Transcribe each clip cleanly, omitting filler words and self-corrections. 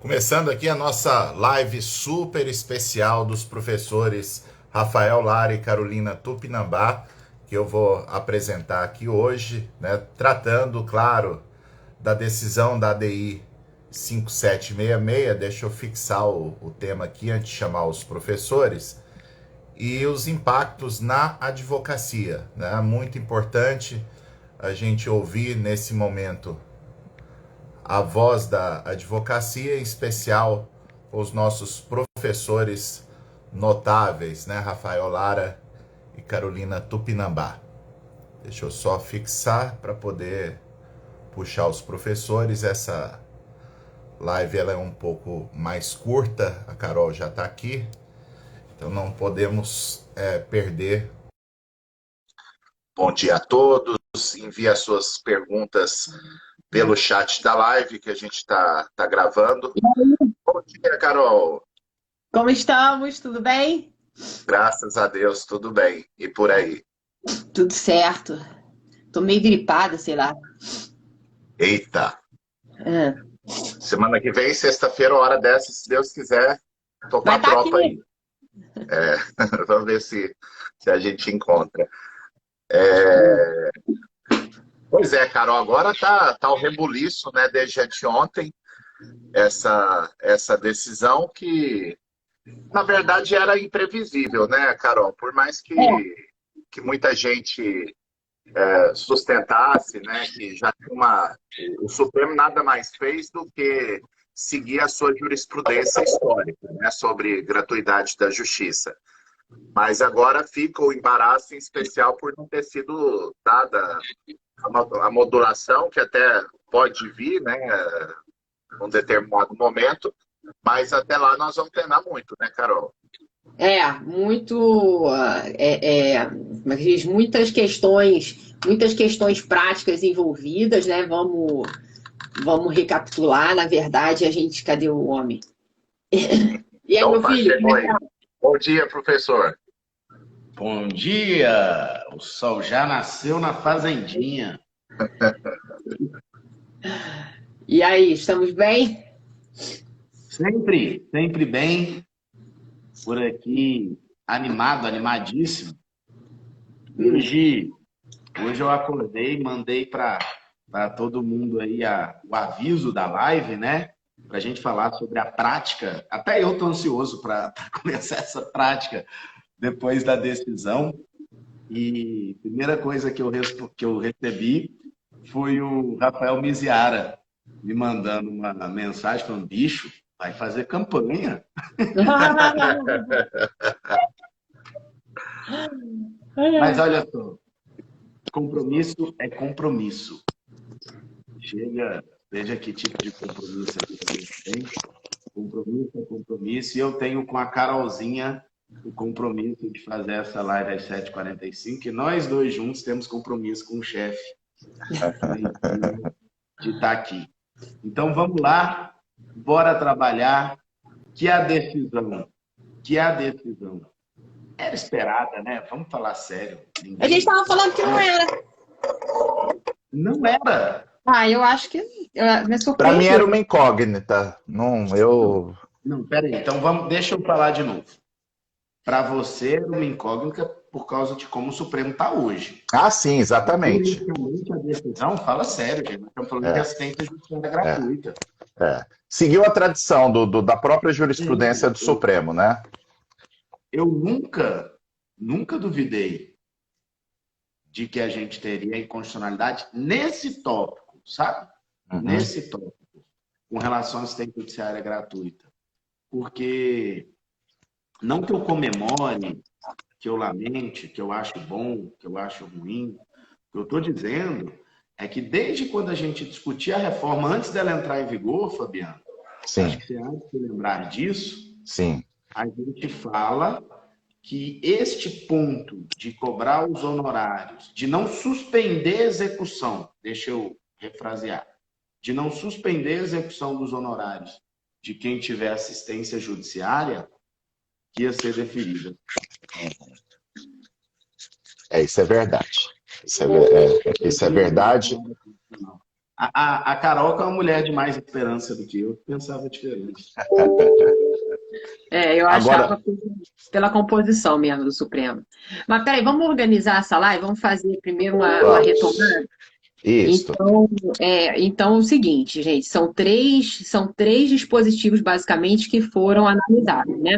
Começando aqui a nossa live super especial dos professores Rafael Lara e Carolina Tupinambá, que eu vou apresentar aqui hoje, né, tratando, claro, da decisão da ADI 5766. Deixa eu fixar o tema aqui antes de chamar os professores. E os impactos na advocacia, né? Muito importante a gente ouvir nesse momento a voz da advocacia, em especial os nossos professores notáveis, né? Rafael Lara e Carolina Tupinambá. Deixa eu só fixar para poder puxar os professores. Essa live ela é um pouco mais curta, a Carol já está aqui, então não podemos perder. Bom dia a todos, envie as suas perguntas pelo chat da live que a gente está gravando. Bom dia, Carol. Como estamos? Tudo bem? Graças a Deus, tudo bem. E por aí? Tudo certo. Tô meio gripada, sei lá. Eita! Ah, Semana que vem, sexta-feira, hora dessa, se Deus quiser, tô com Vai a estar tropa aqui. aí. Vamos ver se a gente encontra. É, Pois é, Carol, agora tá o rebuliço, né, desde anteontem, essa decisão que, na verdade, era imprevisível, né, Carol? Por mais que muita gente sustentasse, né, que já tinha o Supremo nada mais fez do que seguir a sua jurisprudência histórica, né, sobre gratuidade da justiça. Mas agora fica o embaraço, em especial por não ter sido dada a modulação, que até pode vir, né, num determinado momento, mas até lá nós vamos treinar muito, né, Carol? Muito. Como é que diz? Muitas questões práticas envolvidas, né? Vamos recapitular. Na verdade, cadê o homem? E aí, meu Opa, filho? chegou aí. Bom dia, professor. Bom dia! O sol já nasceu na fazendinha. E aí, estamos bem? Sempre bem. Por aqui, animado, animadíssimo. Hoje eu acordei, mandei para todo mundo aí o aviso da live, né? Para a gente falar sobre a prática. Até eu estou ansioso para começar essa prática depois da decisão. E a primeira coisa que eu recebi foi o Rafael Miziara me mandando uma mensagem falando: bicho, vai fazer campanha. Mas olha só, compromisso é compromisso. Veja que tipo de compromisso aqui que a gente tem. Compromisso é compromisso. E eu tenho com a Carolzinha o compromisso de fazer essa live às 7h45. E nós dois juntos temos compromisso com o chefe de estar aqui. Então vamos lá, bora trabalhar. Que a decisão era esperada, né? Vamos falar sério. A gente estava falando que não era. Não era. Eu acho que. Me Para mim era surpreendeu. uma incógnita. Não, peraí. Então deixa eu falar de novo. Para você era uma incógnita por causa de como o Supremo está hoje. Ah, sim, exatamente. Inicialmente a decisão, fala sério, gente. Nós estamos falando de É, assistência judiciária é, gratuita. Seguiu a tradição da própria jurisprudência do Supremo, né? Eu nunca duvidei de que a gente teria inconstitucionalidade nesse tópico, sabe? Uhum. Nesse tópico, com relação à assistência judiciária gratuita. Porque não que eu comemore, que eu lamente, que eu acho bom, que eu acho ruim. O que eu estou dizendo é que desde quando a gente discutia a reforma, antes dela entrar em vigor, Fabiano, Sim. acho que você há de lembrar disso, Sim. a gente fala que este ponto de cobrar os honorários, de não suspender a execução, deixa eu refrasear, de não suspender a execução dos honorários de quem tiver assistência judiciária, que ia ser deferida. Isso é verdade. Isso é verdade. A Carol é uma mulher de mais esperança do que eu. Pensava diferente. Eu Agora, achava pela composição mesmo do Supremo. Mas peraí, vamos organizar essa live, vamos fazer primeiro uma vamos. retomada. Isso. Então é o seguinte, gente, são três dispositivos basicamente que foram analisados, né?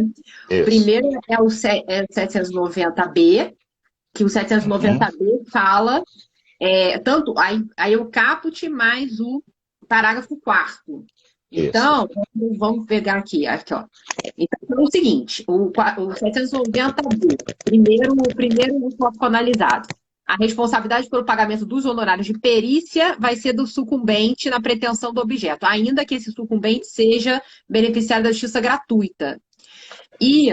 O Isso. primeiro é o 790B, que o 790B fala tanto aí o caput mais o parágrafo 4º. Então, vamos pegar aqui, ó. Então, é o seguinte, o 790B, o primeiro tópico analisado. A responsabilidade pelo pagamento dos honorários de perícia vai ser do sucumbente na pretensão do objeto, ainda que esse sucumbente seja beneficiário da justiça gratuita. E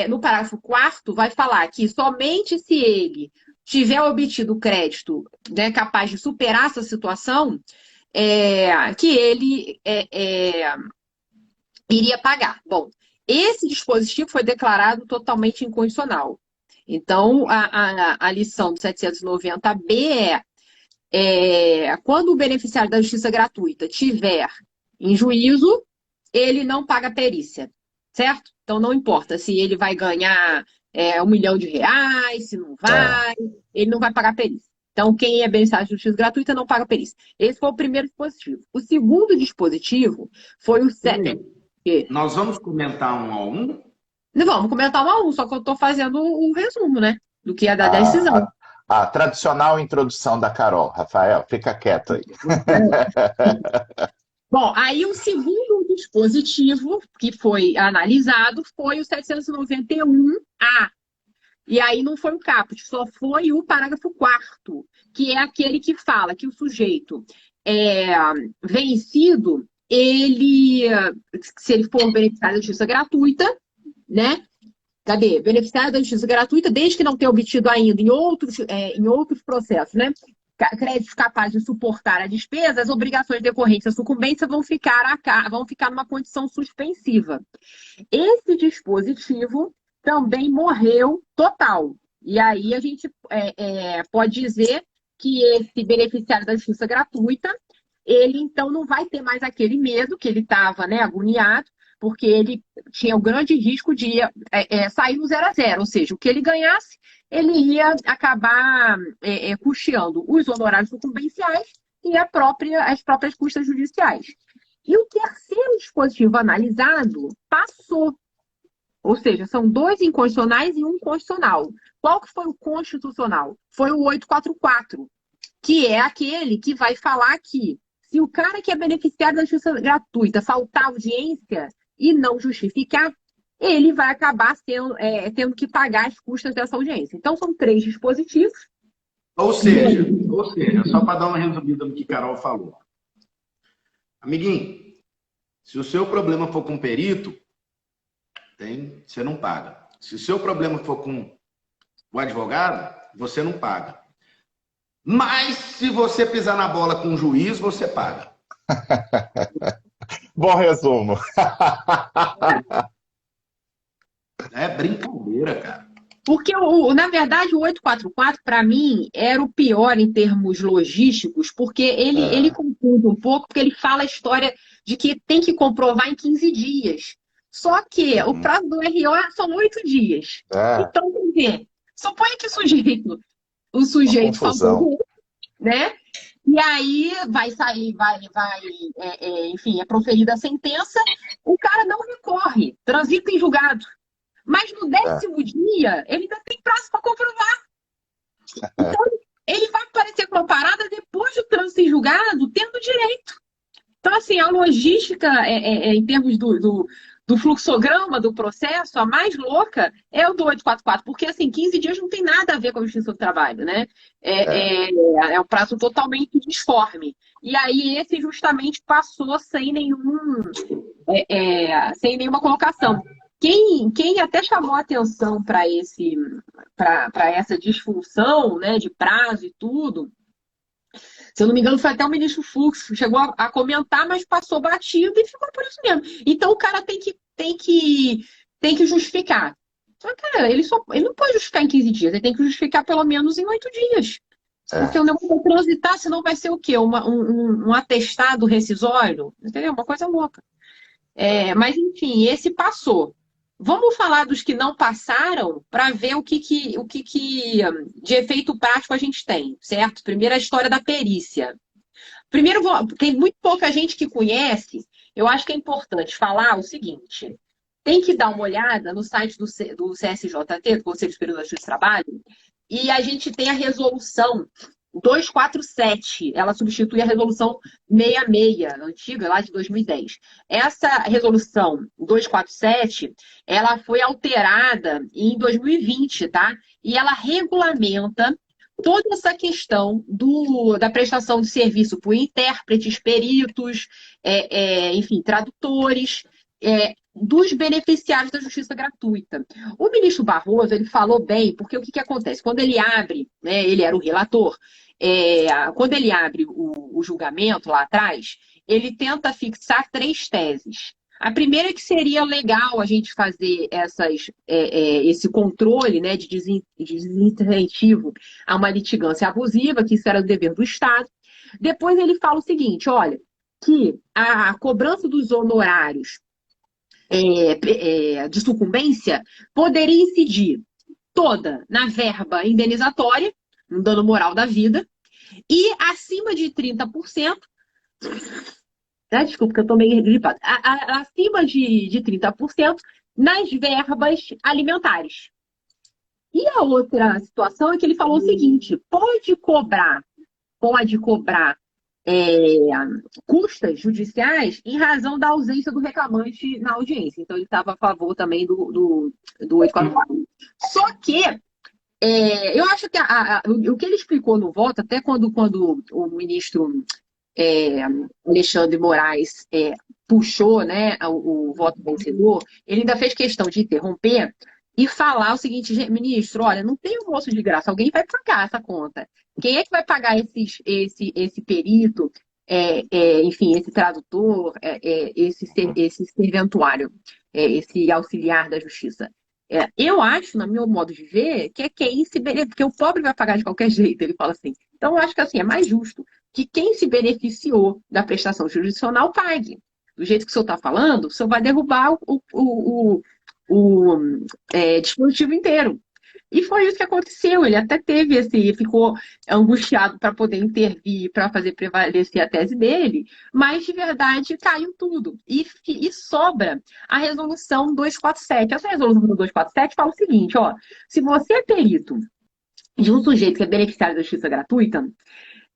no parágrafo 4º vai falar que somente se ele tiver obtido crédito, né, capaz de superar essa situação, que ele iria pagar. Bom, esse dispositivo foi declarado totalmente incondicional. Então, a lição do 790B quando o beneficiário da justiça gratuita tiver em juízo, ele não paga perícia, certo? Então, não importa se ele vai ganhar R$ 1 milhão, se não vai, ele não vai pagar perícia. Então, quem é beneficiário de justiça gratuita não paga perícia. Esse foi o primeiro dispositivo. O segundo dispositivo foi o... Nós vamos comentar um a um? Vamos comentar um a um, só que eu estou fazendo o resumo, né? Do que é da decisão. A tradicional introdução da Carol. Rafael, fica quieto aí. Bom, aí o segundo dispositivo que foi analisado foi o 791A. E aí não foi o caput, só foi o parágrafo 4º, que é aquele que fala que o sujeito vencido, se ele for beneficiário da justiça gratuita, né? Cadê? Beneficiário da justiça gratuita, desde que não tenha obtido ainda em outros processos, né? Créditos capazes de suportar a despesa, as obrigações decorrentes da sucumbência vão ficar numa condição suspensiva. Esse dispositivo também morreu total. E aí a gente pode dizer que esse beneficiário da justiça gratuita, ele então não vai ter mais aquele medo que ele estava, né, agoniado, porque ele tinha o grande risco de sair no 0 a 0, ou seja, o que ele ganhasse, ele ia acabar custeando os honorários sucumbenciais e as próprias custas judiciais. E o terceiro dispositivo analisado passou. Ou seja, são 2 inconstitucionais e 1 constitucional. Qual que foi o constitucional? Foi o 844, que é aquele que vai falar que se o cara que é beneficiário da justiça gratuita faltar audiência e não justificar, ele vai acabar tendo que pagar as custas dessa audiência. Então, são 3 dispositivos. Ou seja, só para dar uma resumida no que Carol falou. Amiguinho, se o seu problema for com perito, você não paga. Se o seu problema for com o advogado, você não paga. Mas se você pisar na bola com o juiz, você paga. Bom resumo. É brincadeira, cara. Porque, na verdade, o 844, para mim, era o pior em termos logísticos, porque ele confunde um pouco, porque ele fala a história de que tem que comprovar em 15 dias. Só que o prazo do RO são 8 dias. Então, quer dizer, suponha que o sujeito falou, né? E aí vai sair, enfim, é proferida a sentença, o cara não recorre, transita em julgado. Mas no 10º dia, ele ainda tem prazo para comprovar. Então, ele vai parecer com uma parada depois do trânsito em julgado, tendo direito. Então, assim, a logística, em termos do fluxograma do processo, a mais louca é o do 844, porque, assim, 15 dias não tem nada a ver com a Justiça do Trabalho, né? É um prazo totalmente disforme. E aí, esse justamente passou sem nenhuma colocação. Quem até chamou atenção para essa disfunção, né, de prazo e tudo, se eu não me engano, foi até o ministro Fux, chegou a comentar, mas passou batido e ficou por isso mesmo. Então o cara tem que justificar. Só que ele não pode justificar em 15 dias, ele tem que justificar pelo menos em 8 dias. Porque o negócio vai transitar, senão vai ser o quê? Um atestado rescisório? Entendeu? Uma coisa louca. Mas, enfim, esse passou. Vamos falar dos que não passaram para ver o que de efeito prático a gente tem, certo? Primeiro, a história da perícia. Primeiro, tem muito pouca gente que conhece. Eu acho que é importante falar o seguinte: tem que dar uma olhada no site do CSJT, do Conselho Superior da Justiça do Trabalho, e a gente tem a resolução 247. Ela substitui a resolução 66, antiga, lá de 2010. Essa resolução 247, ela foi alterada em 2020, tá? E ela regulamenta toda essa questão da prestação de serviço por intérpretes, peritos, enfim, tradutores, dos beneficiários da justiça gratuita. O ministro Barroso, ele falou bem, porque o que acontece? Quando ele abre, né, ele era o relator, quando ele abre o julgamento lá atrás, ele tenta fixar 3 teses. A primeira é que seria legal a gente fazer esse controle, né, de desincentivo a uma litigância abusiva, que isso era o dever do Estado. Depois ele fala o seguinte, olha, que a cobrança dos honorários de sucumbência poderia incidir toda na verba indenizatória, um dano moral da vida, e acima de 30%, desculpa, que eu estou meio gripada, acima de 30% nas verbas alimentares. E a outra situação é que ele falou o seguinte, pode cobrar custas judiciais em razão da ausência do reclamante na audiência. Então, ele estava a favor também do 844. Só que eu acho que o que ele explicou no voto, até quando o ministro Alexandre Moraes puxou, né, o voto vencedor, ele ainda fez questão de interromper e falar o seguinte, ministro, olha, não tem almoço de graça, alguém vai pagar essa conta. Quem é que vai pagar esse perito, enfim, esse tradutor, esse serventuário, esse auxiliar da justiça? Eu acho, no meu modo de ver, que quem se beneficia, porque o pobre vai pagar de qualquer jeito, ele fala assim. Então, eu acho que assim, é mais justo que quem se beneficiou da prestação jurisdicional pague. Do jeito que o senhor está falando, o senhor vai derrubar o dispositivo inteiro. E foi isso que aconteceu. Ele até ficou angustiado para poder intervir, para fazer prevalecer a tese dele, mas de verdade caiu tudo. E sobra a resolução 247. Essa resolução 247 fala o seguinte, ó, se você é perito de um sujeito que é beneficiário da justiça gratuita,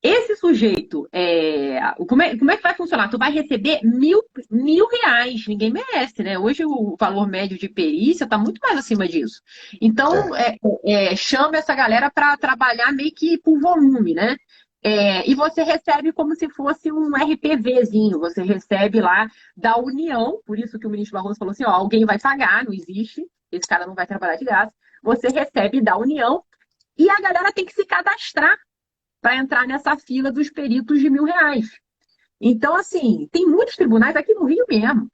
esse sujeito, como é que vai funcionar? Tu vai receber R$ 1.000, ninguém merece, né? Hoje o valor médio de perícia está muito mais acima disso. Então, chama essa galera para trabalhar meio que por volume, né? E você recebe como se fosse um RPVzinho, você recebe lá da União, por isso que o ministro Barroso falou assim, ó, alguém vai pagar, não existe, esse cara não vai trabalhar de graça, você recebe da União e a galera tem que se cadastrar para entrar nessa fila dos peritos de R$ 1.000. Então, assim, tem muitos tribunais aqui no Rio mesmo.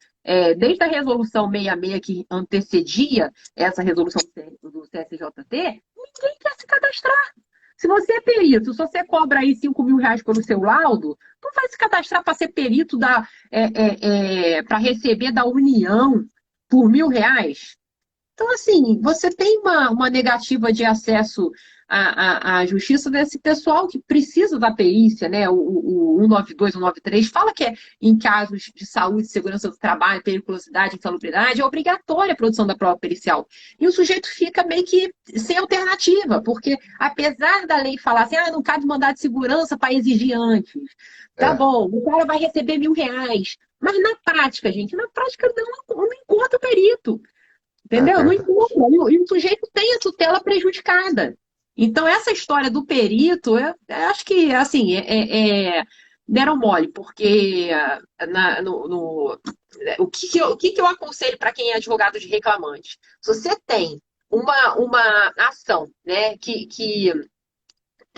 Desde a resolução 66 que antecedia essa resolução do CSJT, ninguém quer se cadastrar. Se você é perito, se você cobra aí R$ 5.000 pelo seu laudo, não vai se cadastrar para ser perito para receber da União por R$ 1.000? Então, assim, você tem uma negativa de acesso à justiça desse pessoal que precisa da perícia, né? O 192, 193 fala que em casos de saúde, segurança do trabalho, periculosidade, insalubridade, é obrigatória a produção da prova pericial. E o sujeito fica meio que sem alternativa, porque apesar da lei falar assim, não cabe mandado de segurança para exigir antes. Tá bom, o cara vai receber R$ 1.000. Mas na prática, gente, não encontra o perito. Entendeu? Não encontra. E o sujeito tem a tutela prejudicada. Então, essa história do perito, eu acho que, assim, deram mole, porque o que eu aconselho para quem é advogado de reclamante? Se você tem uma ação, né, que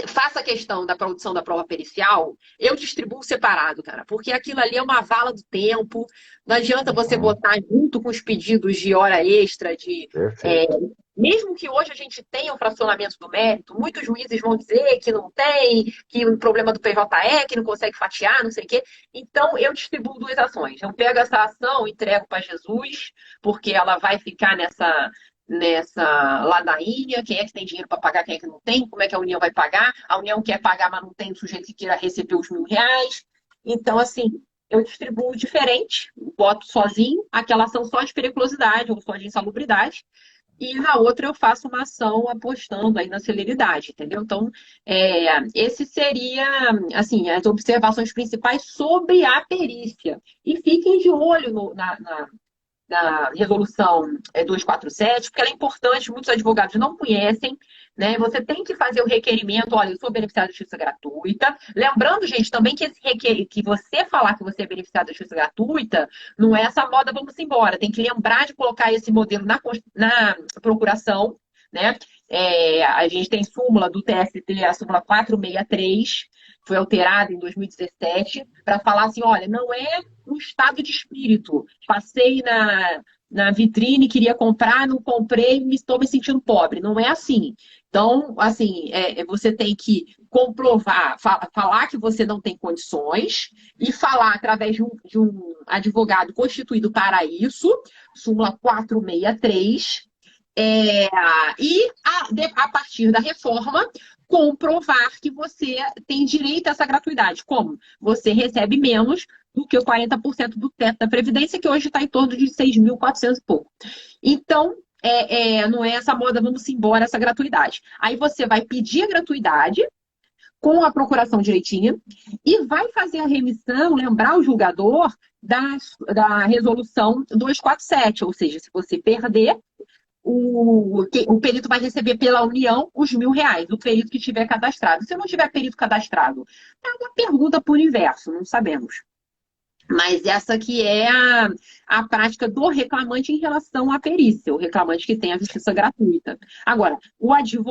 faça a questão da produção da prova pericial, eu distribuo separado, cara, porque aquilo ali é uma vala do tempo, não adianta você botar junto com os pedidos de hora extra, Perfeito. mesmo que hoje a gente tenha o fracionamento do mérito, muitos juízes vão dizer que não tem, que o problema do PJ é que não consegue fatiar, não sei o quê. Então, eu distribuo duas ações. Eu pego essa ação, entrego para Jesus, porque ela vai ficar nessa ladainha, quem é que tem dinheiro para pagar, quem é que não tem, como é que a União vai pagar, a União quer pagar, mas não tem o sujeito que queira receber os R$ 1.000. Então, assim, eu distribuo diferente, boto sozinho, aquela ação só de periculosidade ou só de insalubridade, e na outra eu faço uma ação apostando aí na celeridade, entendeu? Então, esse seria, assim, as observações principais sobre a perícia. E fiquem de olho na resolução 247, porque ela é importante, muitos advogados não conhecem, né? Você tem que fazer o requerimento, olha, eu sou beneficiário de justiça gratuita. Lembrando, gente, também que você falar que você é beneficiário de justiça gratuita, não é essa moda, vamos embora. Tem que lembrar de colocar esse modelo na procuração, né? A gente tem súmula do TST, a súmula 463, foi alterada em 2017, para falar assim, olha, não é um estado de espírito. Passei na vitrine, queria comprar, não comprei, estou me sentindo pobre. Não é assim. Então, assim, você tem que comprovar, falar que você não tem condições e falar através de um advogado constituído para isso, súmula 463, e a partir da reforma, comprovar que você tem direito a essa gratuidade. Como? Você recebe menos do que o 40% do teto da Previdência, que hoje está em torno de 6.400 e pouco. Então, não é essa moda, vamos embora, essa gratuidade. Aí você vai pedir a gratuidade com a procuração direitinha e vai fazer a remissão, lembrar o julgador da resolução 247, ou seja, se você perder, o perito vai receber pela União os R$ 1.000, o perito que tiver cadastrado. Se não tiver perito cadastrado, é uma pergunta por universo, não sabemos. Mas essa aqui é a prática do reclamante em relação à perícia, o reclamante que tem a justiça gratuita. Agora,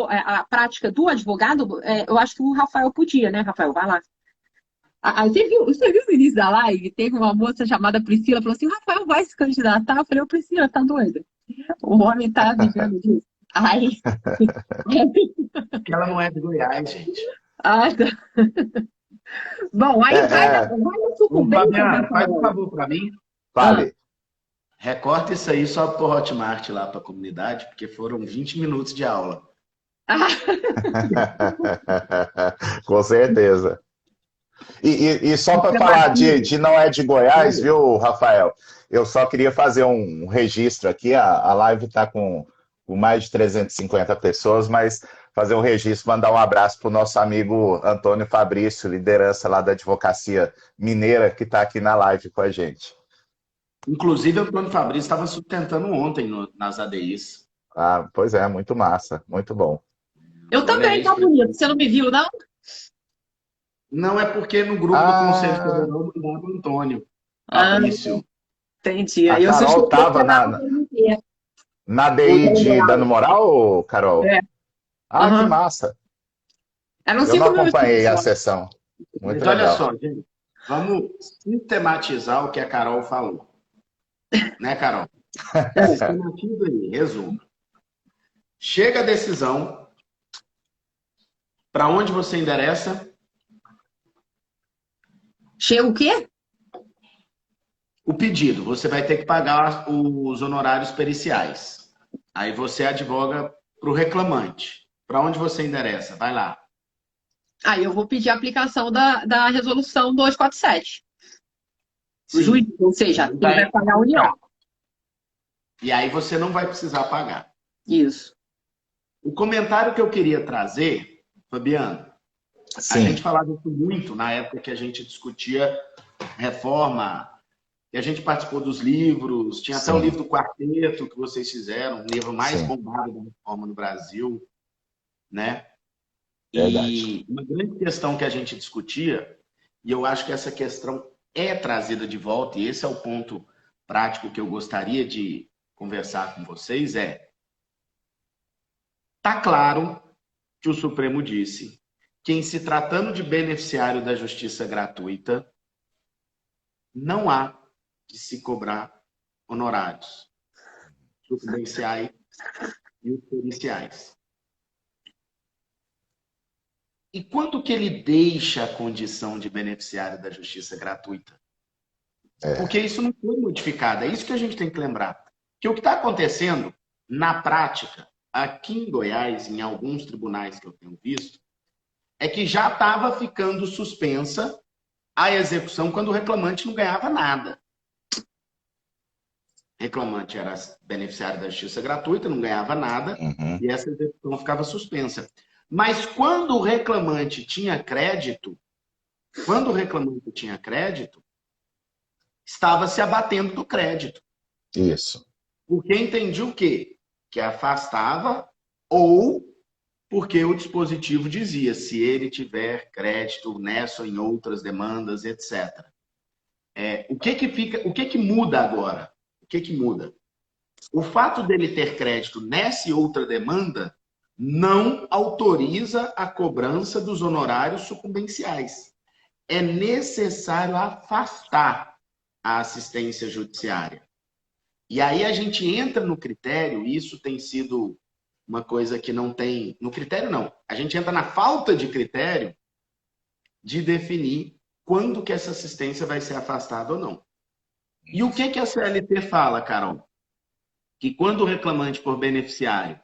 a prática do advogado, eu acho que o Rafael podia, né, Rafael? Vai lá. Você viu no início da live? Teve uma moça chamada Priscila, falou assim, o Rafael vai se candidatar? Eu falei, ô Priscila, tá doida? O homem tá vivendo disso. Ai. Porque ela não é de Goiás, gente. Ah, tá. Bom, aí vai no sucumbência. Fabiana, faz um favor para mim. Fale. Recorta isso aí só pro Hotmart lá para a comunidade, porque foram 20 minutos de aula. Com certeza. E só para falar de não é de Goiás, viu, Rafael? Eu só queria fazer um registro aqui. A live está com mais de 350 pessoas, mas fazer um registro, mandar um abraço para o nosso amigo Antônio Fabrício, liderança lá da Advocacia Mineira, que está aqui na live com a gente. Inclusive, o Antônio Fabrício estava sustentando ontem nas ADIs. Ah, pois é, muito massa, muito bom. Eu também, tá bonito. Você não me viu, não? Não, é porque no grupo do Conselho Federal mandava o Antônio Fabrício. Entendi. A Carol estava na DI dando moral, Carol? Que massa. Eu não acompanhei a sessão. Muito Mas legal. olha só, gente. Vamos sistematizar o que a Carol falou. Né, Carol? Sistematiza aí, resumo. Chega a decisão. Para onde você endereça? Chega o quê? O pedido. Você vai ter que pagar os honorários periciais. Aí você advoga para o reclamante. Para onde você endereça? Vai lá. Aí eu vou pedir a aplicação da resolução 247. O juiz, ou seja, ele vai pagar a União. E aí você não vai precisar pagar. Isso. O comentário que eu queria trazer, Fabiano, Sim. A gente falava isso muito na época que a gente discutia reforma, que a gente participou dos livros, tinha até o livro do Quarteto que vocês fizeram, um livro mais bombado da reforma no Brasil, né? Verdade. E uma grande questão que a gente discutia, e eu acho que essa questão é trazida de volta, e esse é o ponto prático que eu gostaria de conversar com vocês, tá claro que o Supremo disse que, em se tratando de beneficiário da justiça gratuita, não há de se cobrar honorários sucumbenciais e os periciais. E quando que ele deixa a condição de beneficiário da justiça gratuita? Porque isso não foi modificado. É isso que a gente tem que lembrar. Que o que está acontecendo, na prática, aqui em Goiás, em alguns tribunais que eu tenho visto, é que já estava ficando suspensa a execução quando o reclamante não ganhava nada. O reclamante era beneficiário da justiça gratuita, não ganhava nada, e essa execução ficava suspensa. Mas quando o reclamante tinha crédito, estava se abatendo do crédito. Isso. Porque entendi o quê? Que afastava, ou porque o dispositivo dizia, se ele tiver crédito nessa ou em outras demandas, etc. O que muda agora? O que muda? O fato dele ter crédito nessa e outra demanda não autoriza a cobrança dos honorários sucumbenciais. É necessário afastar a assistência judiciária. E aí a gente entra no critério, e isso tem sido uma coisa que não tem... No critério, não. A gente entra na falta de critério de definir quando que essa assistência vai ser afastada ou não. E o que a CLT fala, Carol? Que quando o reclamante for beneficiário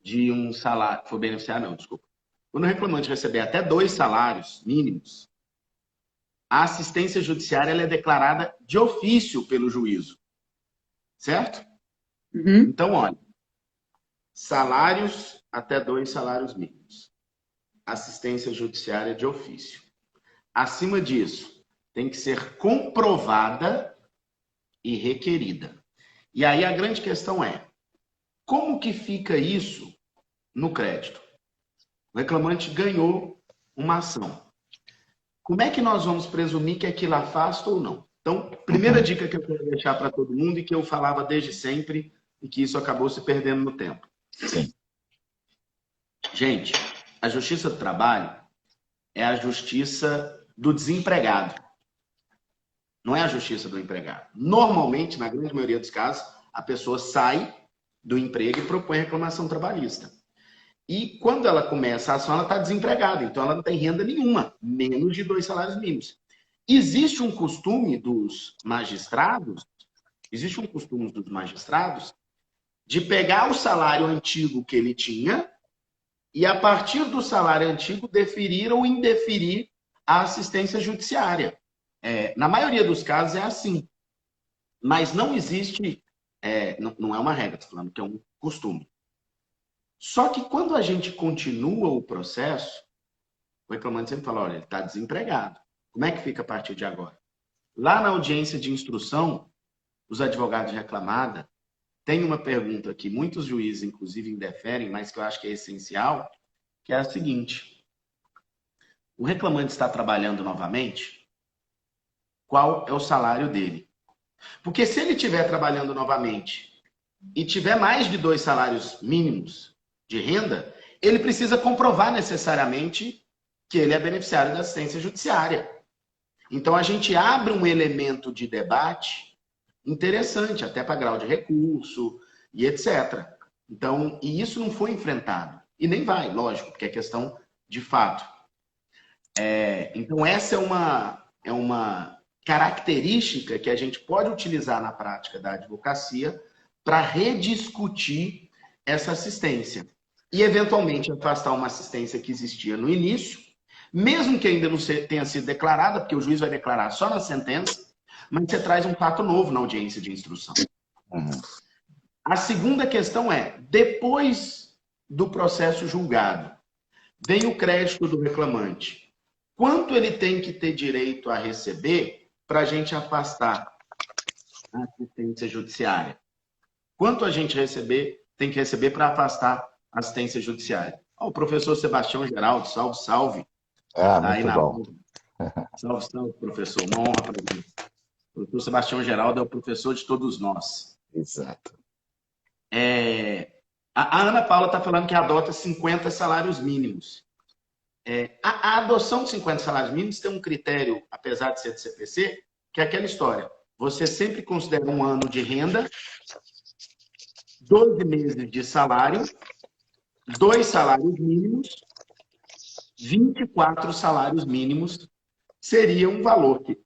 de um salário... For beneficiário, não, desculpa. Quando o reclamante receber até 2 salários mínimos, a assistência judiciária ela é declarada de ofício pelo juízo. Certo? Então, olha. Salários até 2 salários mínimos. Assistência judiciária de ofício. Acima disso, tem que ser comprovada e requerida. E aí a grande questão é, como que fica isso no crédito? O reclamante ganhou uma ação. Como é que nós vamos presumir que aquilo afasta ou não? Então, primeira dica que eu quero deixar para todo mundo e que eu falava desde sempre e que isso acabou se perdendo no tempo. Sim. Gente, a justiça do trabalho é a justiça do desempregado. Não é a justiça do empregado. Normalmente, na grande maioria dos casos, a pessoa sai do emprego e propõe reclamação trabalhista. E quando ela começa a ação, ela está desempregada. Então, ela não tem renda nenhuma, menos de 2 salários mínimos. Existe um costume dos magistrados, de pegar o salário antigo que ele tinha e, a partir do salário antigo, deferir ou indeferir a assistência judiciária. Na maioria dos casos é assim. Mas não existe, não é uma regra, estou falando que é um costume. Só que quando a gente continua o processo, o reclamante sempre fala, olha, ele está desempregado. Como é que fica a partir de agora? Lá na audiência de instrução, os advogados de reclamada têm uma pergunta que muitos juízes, inclusive, indeferem, mas que eu acho que é essencial, que é a seguinte. O reclamante está trabalhando novamente? Qual é o salário dele? Porque se ele estiver trabalhando novamente e tiver mais de 2 salários mínimos de renda, ele precisa comprovar necessariamente que ele é beneficiário da assistência judiciária. Então, a gente abre um elemento de debate interessante, até para grau de recurso e etc. Então, e isso não foi enfrentado. E nem vai, lógico, porque é questão de fato. Então, essa é uma característica que a gente pode utilizar na prática da advocacia para rediscutir essa assistência. E, eventualmente, afastar uma assistência que existia no início, mesmo que ainda não tenha sido declarada, porque o juiz vai declarar só na sentença, mas você traz um fato novo na audiência de instrução. A segunda questão é, depois do processo julgado, vem o crédito do reclamante. Quanto ele tem que ter direito a receber para a gente afastar a assistência judiciária? Quanto a gente tem que receber para afastar a assistência judiciária? O professor Sebastião Geraldo, salve, salve. Muito aí bom. Salve, salve, professor. Uma honra para mim. O professor Sebastião Geraldo é o professor de todos nós. Exato. A Ana Paula está falando que adota 50 salários mínimos. A adoção de 50 salários mínimos tem um critério, apesar de ser do CPC, que é aquela história. Você sempre considera um ano de renda, 12 meses de salário, 2 salários mínimos, 24 salários mínimos seria um valor que,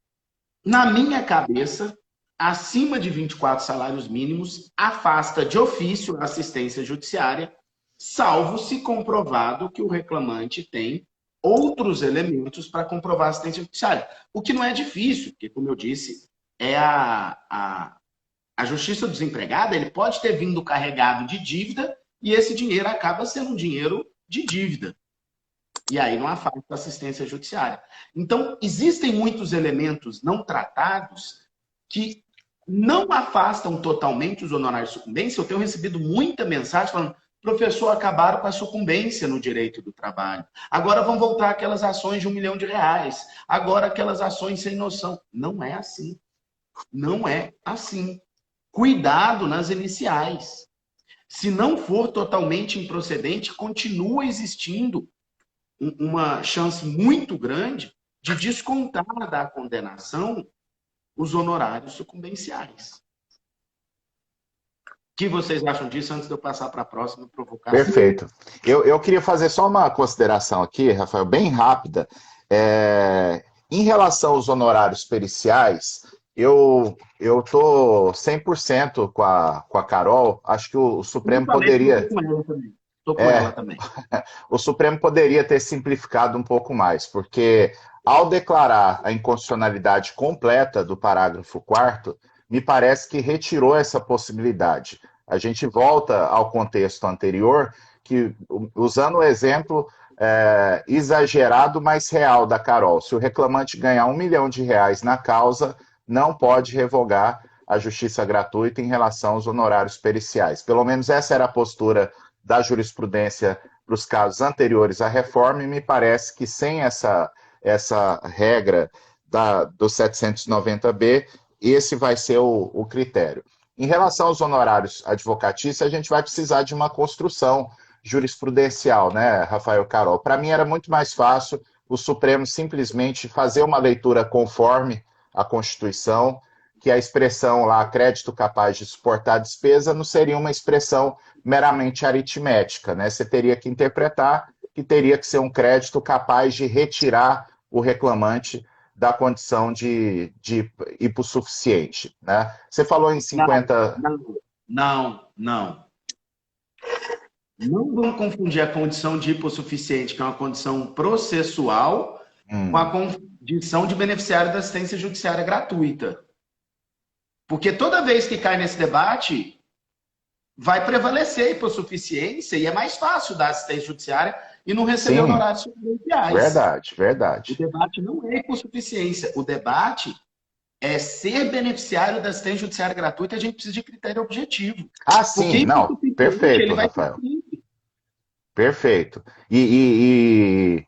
na minha cabeça, acima de 24 salários mínimos, afasta de ofício a assistência judiciária, salvo se comprovado que o reclamante tem outros elementos para comprovar a assistência judiciária. O que não é difícil, porque, como eu disse, a justiça do desempregado, ele pode ter vindo carregado de dívida e esse dinheiro acaba sendo um dinheiro de dívida. E aí não afasta a assistência judiciária. Então, existem muitos elementos não tratados que não afastam totalmente os honorários de sucumbência. Eu tenho recebido muita mensagem falando: professor, acabaram com a sucumbência no direito do trabalho. Agora vão voltar aquelas ações de R$1 milhão. Agora aquelas ações sem noção. Não é assim. Não é assim. Cuidado nas iniciais. Se não for totalmente improcedente, continua existindo uma chance muito grande de descontar da condenação os honorários sucumbenciais. O que vocês acham disso antes de eu passar para a próxima provocação? Perfeito. Eu queria fazer só uma consideração aqui, Rafael, bem rápida. Em relação aos honorários periciais, eu estou 100% com a Carol. Acho que o Supremo poderia... Estou com ela também. O Supremo poderia ter simplificado um pouco mais, porque ao declarar a inconstitucionalidade completa do parágrafo 4º, me parece que retirou essa possibilidade. A gente volta ao contexto anterior, que, usando o exemplo exagerado, mas real da Carol, se o reclamante ganhar R$1 milhão na causa, não pode revogar a justiça gratuita em relação aos honorários periciais. Pelo menos essa era a postura da jurisprudência para os casos anteriores à reforma, e me parece que sem essa regra do 790B, esse vai ser o critério. Em relação aos honorários advocatícios, a gente vai precisar de uma construção jurisprudencial, né, Rafael, Carol? Para mim era muito mais fácil o Supremo simplesmente fazer uma leitura conforme a Constituição, que a expressão lá, crédito capaz de suportar a despesa, não seria uma expressão meramente aritmética, né? Você teria que interpretar que teria que ser um crédito capaz de retirar o reclamante da condição de hipossuficiente, né? Você falou em 50... Não vamos confundir a condição de hipossuficiente, que é uma condição processual, com a condição de beneficiário da assistência judiciária gratuita. Porque toda vez que cai nesse debate, vai prevalecer a hipossuficiência e é mais fácil dar assistência judiciária e não receber honorários sucumbênciais. Verdade. O debate não é hipossuficiência. O debate é ser beneficiário da assistência judiciária gratuita, e a gente precisa de critério objetivo. Ah, sim, não, perfeito, Rafael. Perfeito. E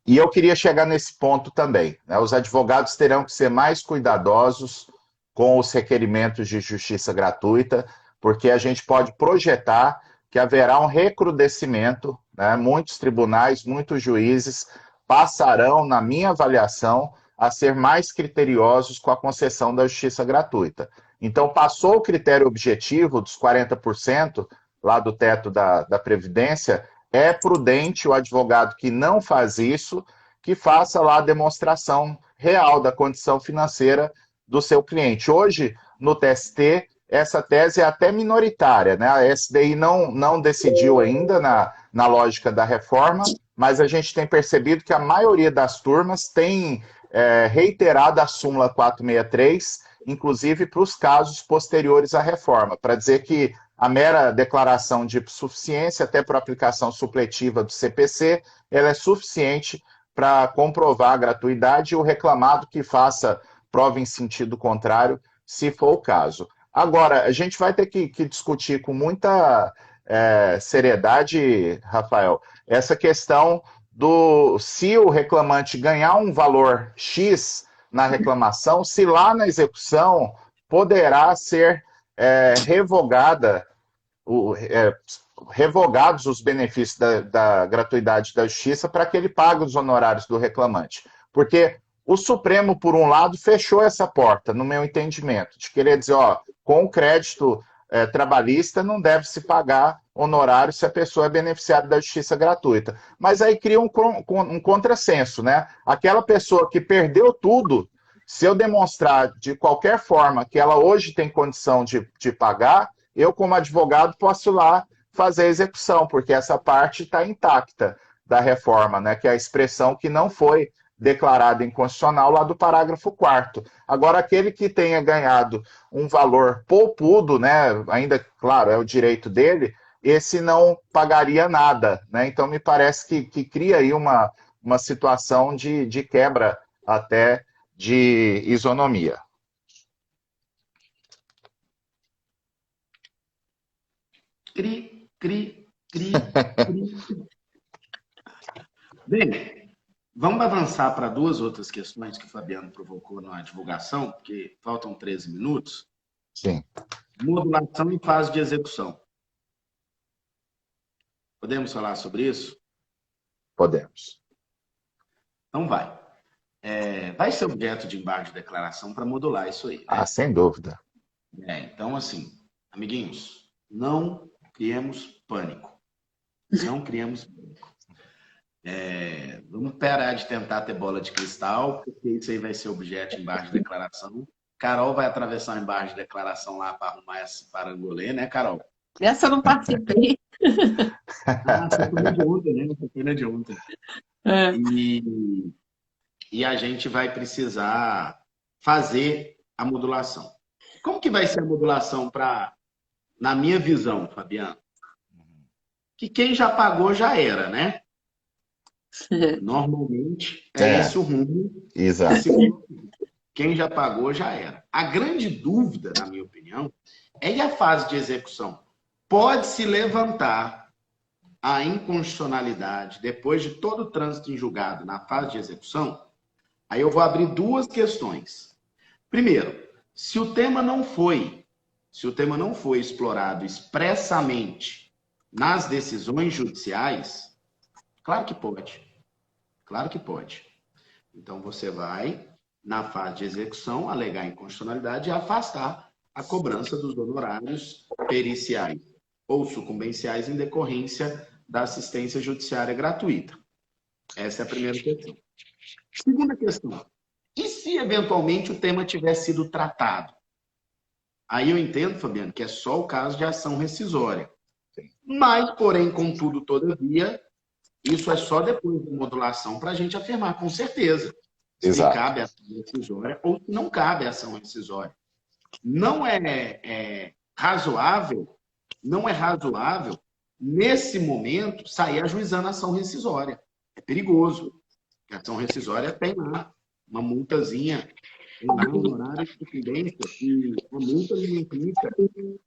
eu queria chegar nesse ponto também, né? Os advogados terão que ser mais cuidadosos com os requerimentos de justiça gratuita, porque a gente pode projetar que haverá um recrudescimento, né? Muitos tribunais, muitos juízes passarão, na minha avaliação, a ser mais criteriosos com a concessão da justiça gratuita. Então, passou o critério objetivo dos 40% lá do teto da Previdência, é prudente o advogado que não faz isso, que faça lá a demonstração real da condição financeira do seu cliente. Hoje, no TST, essa tese é até minoritária, né? A SDI não decidiu ainda na lógica da reforma, mas a gente tem percebido que a maioria das turmas tem reiterado a súmula 463, inclusive para os casos posteriores à reforma, para dizer que a mera declaração de hipossuficiência, até por aplicação supletiva do CPC, ela é suficiente para comprovar a gratuidade, e o reclamado que faça prova em sentido contrário, se for o caso. Agora, a gente vai ter que discutir com muita seriedade, Rafael, essa questão se o reclamante ganhar um valor X na reclamação, se lá na execução poderá ser revogada, revogados os benefícios da gratuidade da justiça para que ele pague os honorários do reclamante. Porque o Supremo, por um lado, fechou essa porta, no meu entendimento, de querer dizer, ó, com o crédito trabalhista não deve se pagar honorário se a pessoa é beneficiária da justiça gratuita. Mas aí cria um contrassenso, né? Aquela pessoa que perdeu tudo, se eu demonstrar de qualquer forma que ela hoje tem condição de pagar, eu, como advogado, posso ir lá fazer a execução, porque essa parte está intacta da reforma, né? Que é a expressão que não foi declarada inconstitucional lá do parágrafo 4º. Agora, aquele que tenha ganhado um valor poupudo, né? Ainda, claro, é o direito dele, esse não pagaria nada, né? Então, me parece que cria aí uma situação de quebra até de isonomia. Cri, cri, cri, cri. Bem, vamos avançar para duas outras questões que o Fabiano provocou na divulgação, porque faltam 13 minutos. Sim. Modulação em fase de execução. Podemos falar sobre isso? Podemos. Então vai. Vai ser objeto de embargo de declaração para modular isso aí. Né? Ah, sem dúvida. Então, assim, amiguinhos, não criemos pânico. Não criemos pânico. Vamos parar de tentar ter bola de cristal, porque isso aí vai ser objeto de embargo de declaração. Carol vai atravessar o embargo de declaração lá para arrumar esse parangolê, né, Carol? Essa eu não participei. Você foi na de ontem, né? Você foi na de ontem. E a gente vai precisar fazer a modulação. Como que vai ser a modulação na minha visão, Fabiano? Que quem já pagou já era, né? Normalmente esse o rumo. Exato. Quem já pagou já era. A grande dúvida, na minha opinião, é a fase de execução. Pode-se levantar a inconstitucionalidade depois de todo o trânsito em julgado na fase de execução? Aí eu vou abrir duas questões. Primeiro, se o tema não foi explorado expressamente nas decisões judiciais, claro que pode. Claro que pode. Então você vai, na fase de execução, alegar inconstitucionalidade e afastar a cobrança dos honorários periciais ou sucumbenciais em decorrência da assistência judiciária gratuita. Essa é a primeira questão. Segunda questão. E se, eventualmente, o tema tiver sido tratado? Aí eu entendo, Fabiano, que é só o caso de ação rescisória. Mas, porém, contudo, todavia, isso é só depois da modulação para a gente afirmar com certeza se cabe a ação rescisória ou se não cabe a ação rescisória. Não é razoável, nesse momento, sair ajuizando a ação rescisória. É perigoso. A ação rescisória tem lá uma multazinha, tem lá um honorário de sucumbência, e a multa não implica.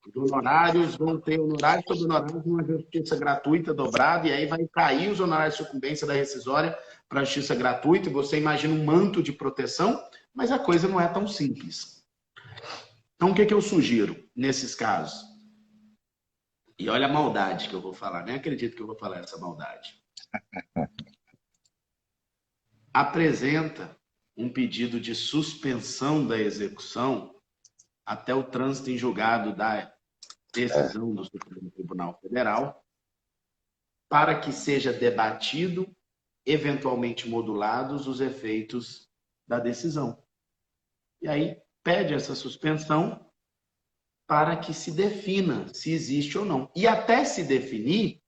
Os honorários vão ter honorários sobre honorários numa justiça gratuita dobrada, e aí vai cair os honorários de sucumbência da rescisória para a justiça gratuita, e você imagina um manto de proteção, mas a coisa não é tão simples. Então, o que eu sugiro nesses casos? E olha a maldade que eu vou falar, nem acredito que eu vou falar essa maldade. Apresenta um pedido de suspensão da execução até o trânsito em julgado da decisão do Supremo Tribunal Federal, para que seja debatido, eventualmente modulados, os efeitos da decisão. E aí pede essa suspensão para que se defina se existe ou não. E até se definir,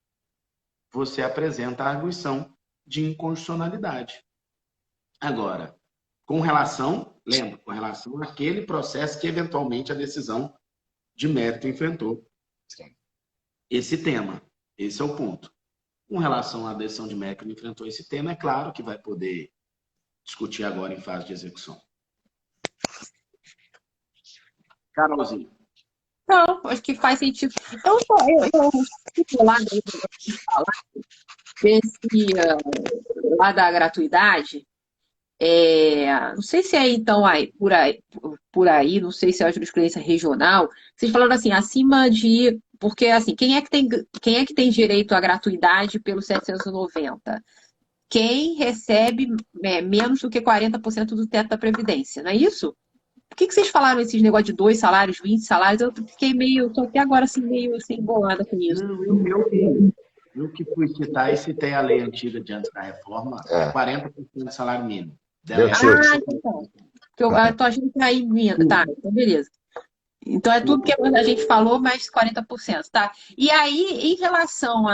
você apresenta a arguição de inconstitucionalidade. Agora, com relação àquele processo que eventualmente a decisão de mérito enfrentou. Sim. Esse tema, esse é o ponto. Com relação à decisão de mérito que enfrentou esse tema, é claro que vai poder discutir agora em fase de execução. Carolzinha. Não, acho que faz sentido. Então, eu lá lá da gratuidade, não sei se é então por aí, não sei se é a jurisprudência regional, vocês falaram assim, acima de porque assim, quem é que tem direito à gratuidade pelos 790? Quem recebe menos do que 40% do teto da Previdência, não é isso? Por que vocês falaram esses negócios de 2 salários, 20 salários? Eu fiquei tô até agora assim, meio assim, bolada com isso. Não, eu que fui citar e citei a lei antiga de antes da reforma, é 40% do salário mínimo. Então. Eu tô achando que aí minha. Tá, então beleza. Então é tudo que a gente falou, mais 40%, tá? E aí, em relação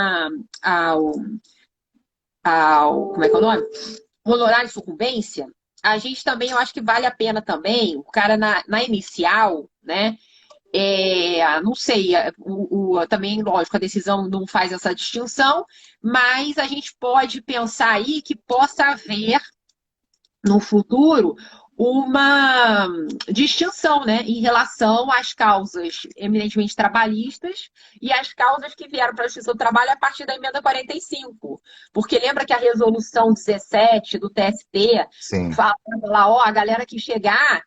como é que é o nome? Honorário de sucumbência, a gente também, eu acho que vale a pena também, o cara na inicial, né? Não sei, também, lógico, a decisão não faz essa distinção, mas a gente pode pensar aí que possa haver no futuro uma distinção, né, em relação às causas eminentemente trabalhistas e às causas que vieram para a Justiça do Trabalho a partir da emenda 45. Porque lembra que a resolução 17 do TST fala lá, ó, a galera que chegar,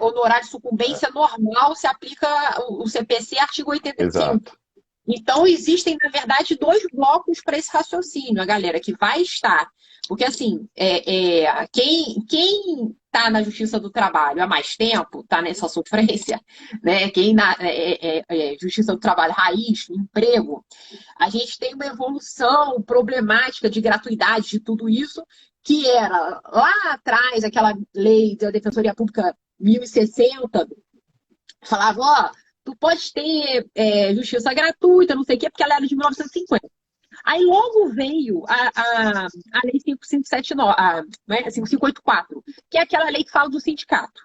honorário de sucumbência normal, se aplica o CPC artigo 85. Exato. Então, existem, na verdade, 2 blocos para esse raciocínio, a galera que vai estar. Porque, assim, quem está na Justiça do Trabalho há mais tempo, está nessa sofrência, né? Quem na Justiça do Trabalho raiz, emprego, a gente tem uma evolução problemática de gratuidade de tudo isso, que era lá atrás, aquela lei da Defensoria Pública 1060, falava, ó, tu pode ter justiça gratuita, não sei o quê, porque ela era de 1950. Aí logo veio a Lei 5579, 5584, que é aquela lei que fala do sindicato.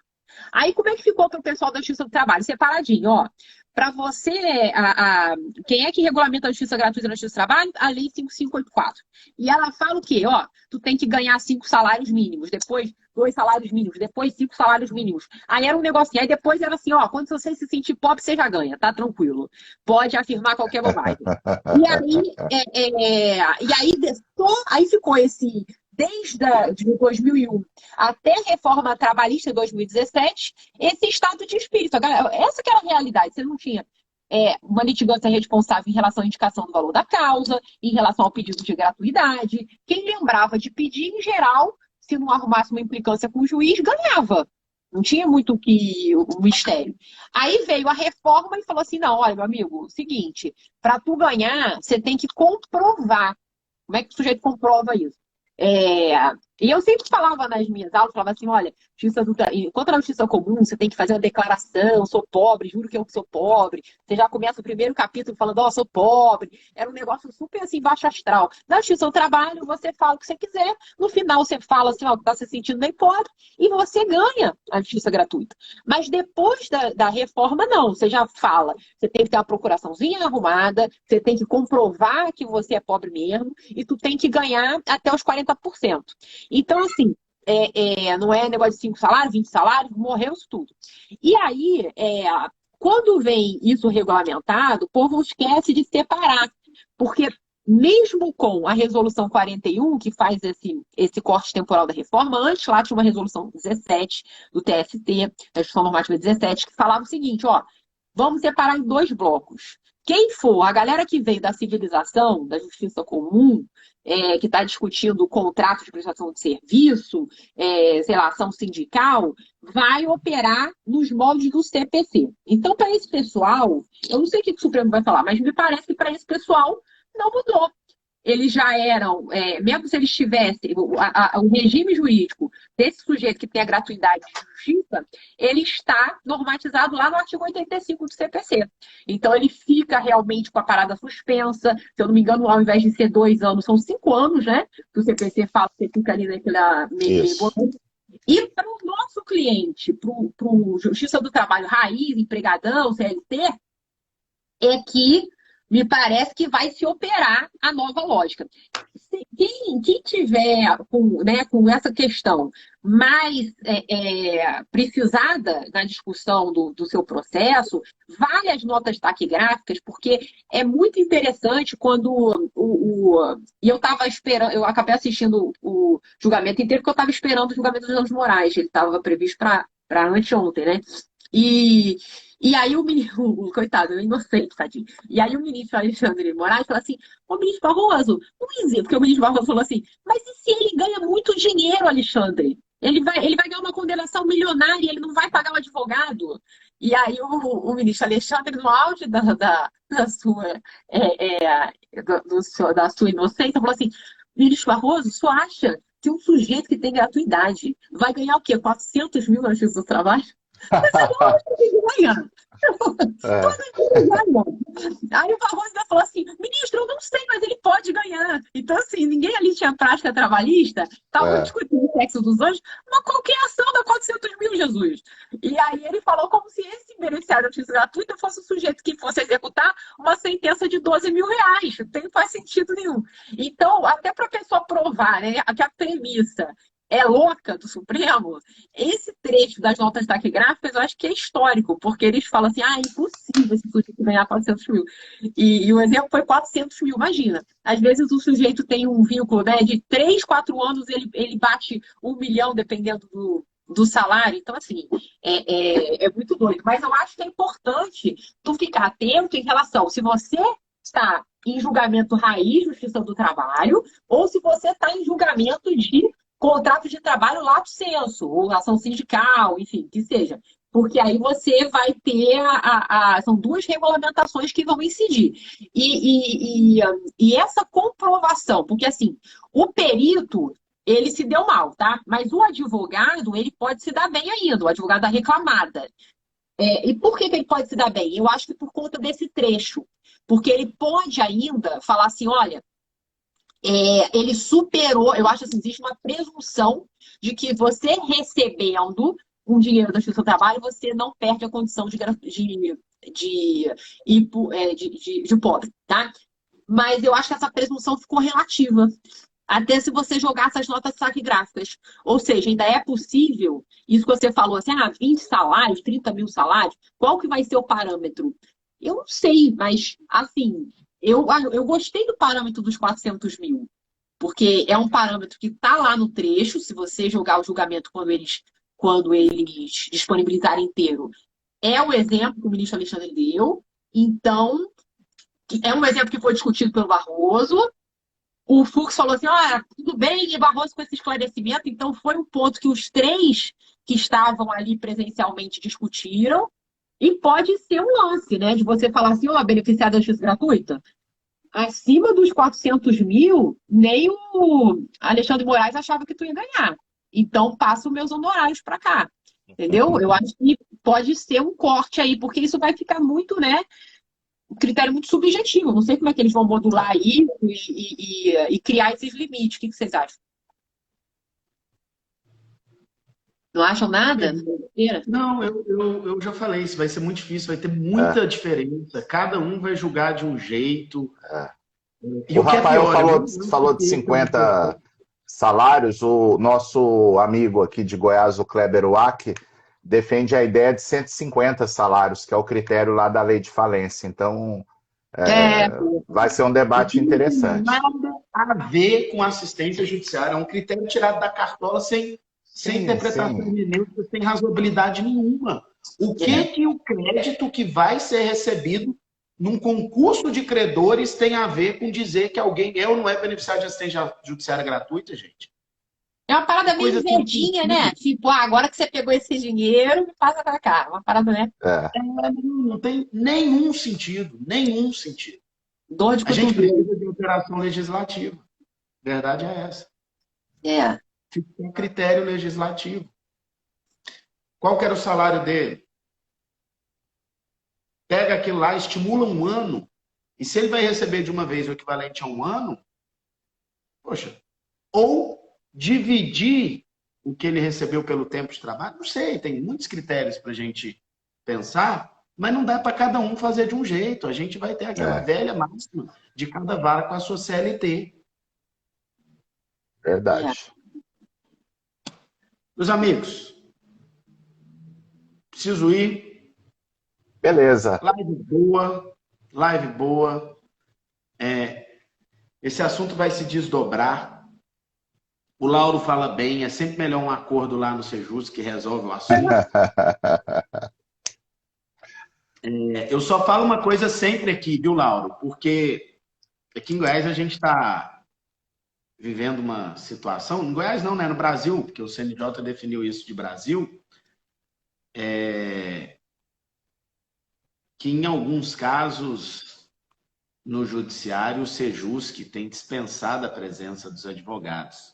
Aí como é que ficou para o pessoal da Justiça do Trabalho? Separadinho, ó. Para você, quem é que regulamenta a justiça gratuita na Justiça do Trabalho? A Lei 5584. E ela fala o quê? Ó, tu tem que ganhar 5 salários mínimos, depois 2 salários mínimos, depois 5 salários mínimos. Aí era um negocinho. Aí depois era assim, ó, quando você se sentir pobre, você já ganha, tá tranquilo. Pode afirmar qualquer bobagem. Aí ficou esse... Desde de 2001 até a reforma trabalhista em 2017, esse estado de espírito. Essa que era a realidade. Você não tinha uma litigância responsável em relação à indicação do valor da causa, em relação ao pedido de gratuidade. Quem lembrava de pedir, em geral, se não arrumasse uma implicância com o juiz, ganhava. Não tinha muito o mistério. Aí veio a reforma e falou assim, não, olha, meu amigo, seguinte, para tu ganhar, você tem que comprovar. Como é que o sujeito comprova isso? E eu sempre falava nas minhas aulas, falava assim, olha, contra a justiça comum, você tem que fazer uma declaração, sou pobre, juro que eu sou pobre. Você já começa o primeiro capítulo falando, ó, sou pobre. Era um negócio super assim, baixo astral. Na justiça do trabalho, você fala o que você quiser, no final você fala assim, ó, que tá se sentindo bem pobre, e você ganha a justiça gratuita. Mas depois da reforma, não, você já fala, você tem que ter uma procuraçãozinha arrumada, você tem que comprovar que você é pobre mesmo, e tu tem que ganhar até os 40%. Então, assim, não é negócio de 5 salários, 20 salários, morreu isso tudo. E aí, quando vem isso regulamentado, o povo esquece de separar. Porque mesmo com a resolução 41, que faz esse corte temporal da reforma, antes lá tinha uma resolução 17 do TST, da Justiça Normativa 17, que falava o seguinte, ó, vamos separar em 2 blocos. Quem for, a galera que veio da civilização, da justiça comum, que está discutindo o contrato de prestação de serviço, sei lá, ação sindical, vai operar nos moldes do CPC. Então, para esse pessoal, eu não sei o que o Supremo vai falar, mas me parece que para esse pessoal não mudou. Eles já eram, mesmo se eles tivessem, o regime jurídico desse sujeito que tem a gratuidade de justiça, ele está normatizado lá no artigo 85 do CPC. Então, ele fica realmente com a parada suspensa. Se eu não me engano, ao invés de ser 2 anos, são 5 anos, né? Que o CPC fala que você fica ali naquela meio. E para o nosso cliente, para o Justiça do Trabalho raiz, empregadão, CLT, é que me parece que vai se operar a nova lógica. Quem tiver com essa questão mais precisada na discussão do seu processo, vale as notas taquigráficas, porque é muito interessante quando e eu estava esperando, eu acabei assistindo o julgamento inteiro, porque eu estava esperando o julgamento dos Danos Morais, ele estava previsto para anteontem, né? E E aí o ministro, o coitado, o inocente, tadinho. E aí o ministro Alexandre de Moraes falou assim, ô ministro Barroso, não existe, porque o ministro Barroso falou assim, mas e se ele ganha muito dinheiro, Alexandre? Ele vai ganhar uma condenação milionária, ele não vai pagar um advogado. E aí o ministro Alexandre, no auge da sua, da sua inocência, falou assim, ministro Barroso, só acha que um sujeito que tem gratuidade vai ganhar o quê? 400 mil na justiça do trabalho? Ganha. É, Aí o Barroso ainda falou assim, ministro, eu não sei, mas ele pode ganhar. Então, assim, ninguém ali tinha prática trabalhista, estavam é. discutindo o sexo dos anjos, mas qualquer ação dá 400 mil, Jesus. E aí ele falou como se esse beneficiário de justiça gratuita fosse o sujeito que fosse executar uma sentença de 12 mil reais. Não faz sentido nenhum. Então, até para a pessoa provar, né, que a premissa é louca do Supremo, esse trecho das notas taquigráficas eu acho que é histórico, porque eles falam assim, é impossível esse sujeito ganhar 400 mil. E o exemplo foi 400 mil, imagina. Às vezes o sujeito tem um vínculo, né, de 3, 4 anos, ele bate 1 milhão, dependendo do salário. Então, assim, é muito doido. Mas eu acho que é importante tu ficar atento em relação, se você está em julgamento raiz, justiça do trabalho, ou se você está em julgamento de contrato de trabalho lato sensu, ou ação sindical, enfim, que seja. Porque aí você vai ter são duas regulamentações que vão incidir. E essa comprovação, porque assim, o perito, ele se deu mal, tá? Mas o advogado, ele pode se dar bem ainda, o advogado da reclamada. E por que ele pode se dar bem? Eu acho que por conta desse trecho. Porque ele pode ainda falar assim, olha, ele superou, eu acho assim, existe uma presunção de que você recebendo um dinheiro da Justiça do Trabalho, você não perde a condição de pobre, tá? Mas eu acho que essa presunção ficou relativa. Até se você jogar essas notas taquigráficas. Ou seja, ainda é possível, isso que você falou assim, 20 salários, 30 mil salários, qual que vai ser o parâmetro? Eu não sei, mas assim, eu gostei do parâmetro dos 400 mil, porque é um parâmetro que está lá no trecho, se você jogar o julgamento quando eles disponibilizarem inteiro. É o exemplo que o ministro Alexandre deu, então, é um exemplo que foi discutido pelo Barroso. O Fux falou assim, tudo bem, Barroso, com esse esclarecimento, então foi um ponto que os três que estavam ali presencialmente discutiram, e pode ser um lance, né, de você falar assim, beneficiário da justiça gratuita, acima dos 400 mil, nem o Alexandre de Moraes achava que tu ia ganhar. Então, passa os meus honorários para cá. Entendeu? Eu acho que pode ser um corte aí, porque isso vai ficar muito, né? Um critério muito subjetivo. Não sei como é que eles vão modular aí e criar esses limites. O que vocês acham? Não acham nada? Não, eu já falei, isso vai ser muito difícil, vai ter muita diferença. Cada um vai julgar de um jeito. E O o que é Rafael pior, falou de 50 salários, o nosso amigo aqui de Goiás, o Kleber Wack, defende a ideia de 150 salários, que é o critério lá da lei de falência. Então, vai ser um debate interessante. Nada a ver com assistência judiciária, é um critério tirado da cartola sem interpretação hermenêutica, sem razoabilidade nenhuma. O que o crédito que vai ser recebido num concurso de credores tem a ver com dizer que alguém é ou não é beneficiário de assistência judiciária gratuita, gente? É uma parada meio verdinha, né? Tipo, agora que você pegou esse dinheiro, me passa pra cá. Uma parada, né? Não tem nenhum sentido, nenhum sentido. Dor de A gente cotovelo. precisa de alteração legislativa. A verdade é essa. Fica um critério legislativo. Qual que era o salário dele? Pega aquilo lá, estimula um ano, e se ele vai receber de uma vez o equivalente a um ano, poxa, ou dividir o que ele recebeu pelo tempo de trabalho, não sei, tem muitos critérios para a gente pensar, mas não dá para cada um fazer de um jeito. A gente vai ter aquela velha máxima de cada vara com a sua CLT. Verdade. Meus amigos, preciso ir. Beleza. Live boa. Esse assunto vai se desdobrar. O Lauro fala bem, é sempre melhor um acordo lá no Sejus que resolve o assunto. Eu só falo uma coisa sempre aqui, viu, Lauro? Porque aqui em Goiás a gente está vivendo uma situação, em Goiás não, né? No Brasil, porque o CNJ definiu isso de Brasil, que em alguns casos no judiciário o Sejusc tem dispensado a presença dos advogados.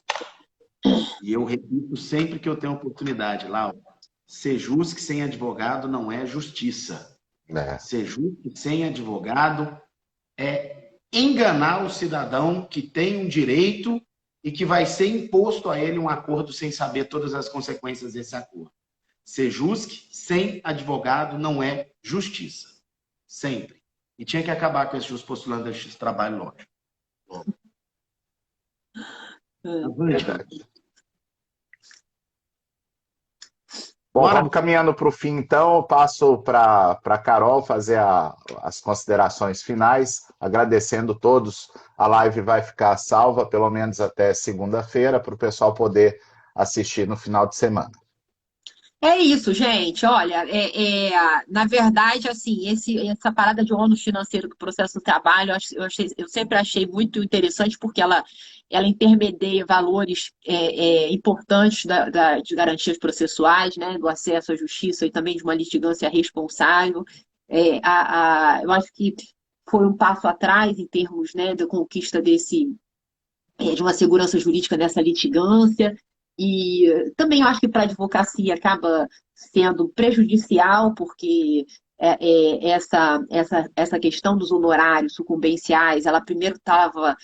E eu repito sempre que eu tenho oportunidade, Lauro, Sejusc sem advogado não é justiça. Sejusc sem advogado é enganar o cidadão que tem um direito e que vai ser imposto a ele um acordo sem saber todas as consequências desse acordo. Sejusc sem advogado não é justiça. Sempre. E tinha que acabar com esse postulando esse trabalho lógico. Verdade. Bom, vamos caminhando para o fim, então. Eu passo para a Carol fazer as considerações finais, agradecendo todos. A live vai ficar salva, pelo menos até segunda-feira, para o pessoal poder assistir no final de semana. É isso, gente. Olha, na verdade, assim, essa parada de ônus financeiro do processo do trabalho, eu sempre achei muito interessante, porque ela intermedia valores importantes de garantias processuais, né, do acesso à justiça e também de uma litigância responsável. Eu acho que foi um passo atrás em termos, né, da conquista de uma segurança jurídica nessa litigância. E também eu acho que para a advocacia acaba sendo prejudicial, porque essa questão dos honorários sucumbenciais, ela primeiro estava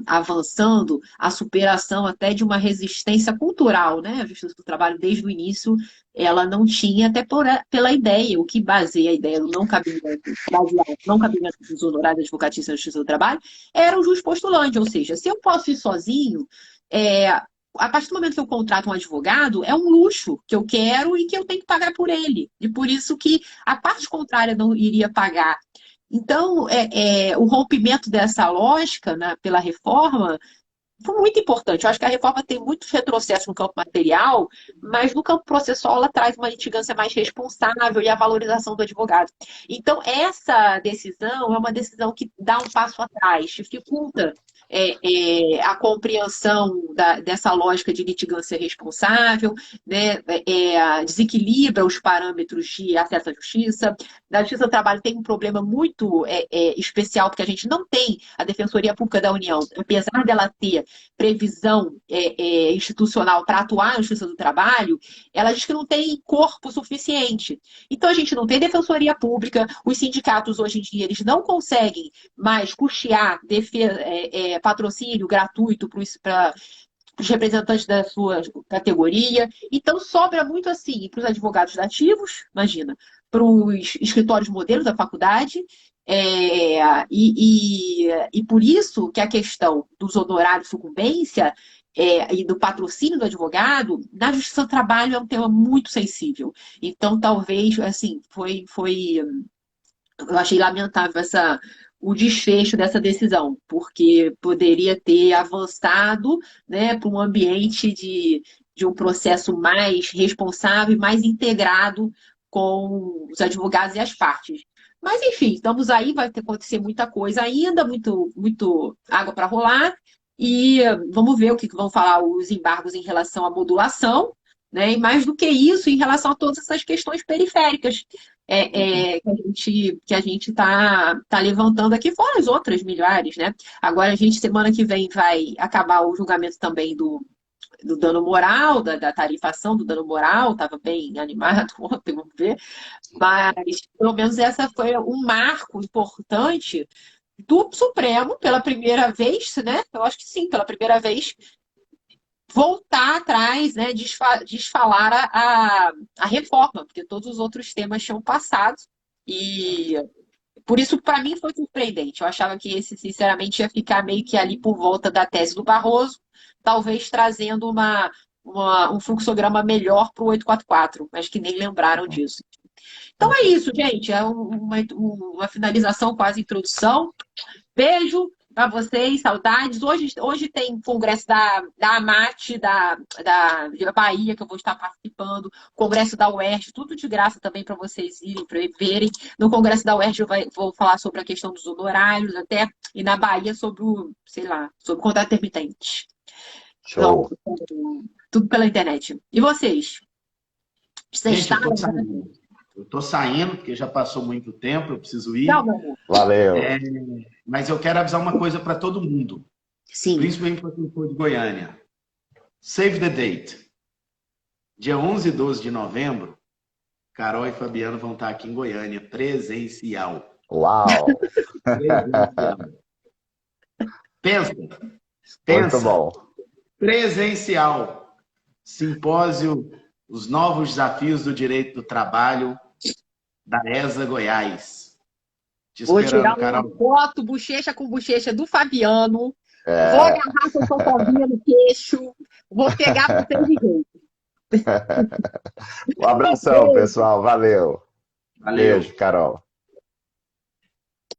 avançando a superação até de uma resistência cultural, né? A Justiça do Trabalho, desde o início, ela não tinha, até pela ideia, o que baseia a ideia do não cabimento dos honorários advocatícios na Justiça do Trabalho, era o jus postulante, ou seja, se eu posso ir sozinho, a partir do momento que eu contrato um advogado, é um luxo que eu quero e que eu tenho que pagar por ele. E por isso que a parte contrária não iria pagar. Então, o rompimento dessa lógica, né, pela reforma foi muito importante. Eu acho que a reforma tem muito retrocesso no campo material, mas no campo processual ela traz uma litigância mais responsável e a valorização do advogado. Então, essa decisão é uma decisão que dá um passo atrás, dificulta a compreensão dessa lógica de litigância responsável, né, desequilibra os parâmetros de acesso à justiça. Na Justiça do Trabalho tem um problema muito especial, porque a gente não tem a Defensoria Pública da União, apesar dela ter previsão institucional para atuar na Justiça do Trabalho, ela diz que não tem corpo suficiente. Então, a gente não tem defensoria pública, os sindicatos hoje em dia eles não conseguem mais custear patrocínio gratuito para os representantes da sua categoria. Então, sobra muito assim para os advogados nativos, imagina, para os escritórios modelos da faculdade, e por isso que a questão dos honorários de sucumbência e do patrocínio do advogado, na Justiça do Trabalho é um tema muito sensível. Então, talvez, assim, eu achei lamentável o desfecho dessa decisão, porque poderia ter avançado, né, para um ambiente de um processo mais responsável e mais integrado com os advogados e as partes. Mas, enfim, estamos aí, vai ter que acontecer muita coisa ainda, muito água para rolar, e vamos ver o que vão falar os embargos em relação à modulação, né? E mais do que isso, em relação a todas essas questões periféricas que a gente está levantando aqui, fora as outras milhares, né? Agora, semana que vem, vai acabar o julgamento também do dano moral, da tarifação do dano moral, estava bem animado ontem, vamos ver. Mas, pelo menos, essa foi um marco importante do Supremo, pela primeira vez, né? Eu acho que sim, pela primeira vez, voltar atrás, né, desfalar a reforma, porque todos os outros temas tinham passado, e por isso, para mim, foi surpreendente. Eu achava que esse, sinceramente, ia ficar meio que ali por volta da tese do Barroso, talvez trazendo um fluxograma melhor para o 844, mas que nem lembraram disso. Então é isso, gente. É uma finalização, quase introdução. Beijo a vocês, saudades. Hoje tem congresso da AMAT, da Bahia, que eu vou estar participando, congresso da UERJ, tudo de graça também para vocês irem, para verem. No congresso da UERJ eu vou falar sobre a questão dos honorários, até, e na Bahia sobre o, sei lá, sobre o contrato intermitente. Show. Então, tudo pela internet. E vocês? Vocês Gente, estavam? eu tô saindo, porque já passou muito tempo, eu preciso ir. Não, meu amor. Valeu. Mas eu quero avisar uma coisa para todo mundo, Sim. principalmente para quem for de Goiânia. Save the date. Dia 11 e 12 de novembro, Carol e Fabiano vão estar aqui em Goiânia, presencial. Uau. Pensa. Muito bom. Presencial. Simpósio Os Novos Desafios do Direito do Trabalho, da ESA Goiás. Te Vou esperando, tirar Carol. uma foto, bochecha com bochecha do Fabiano. É. Vou agarrar com fofovinha no queixo. Vou pegar vocês de jeito. Um abração, pessoal. Valeu. Valeu. Beijo, Carol.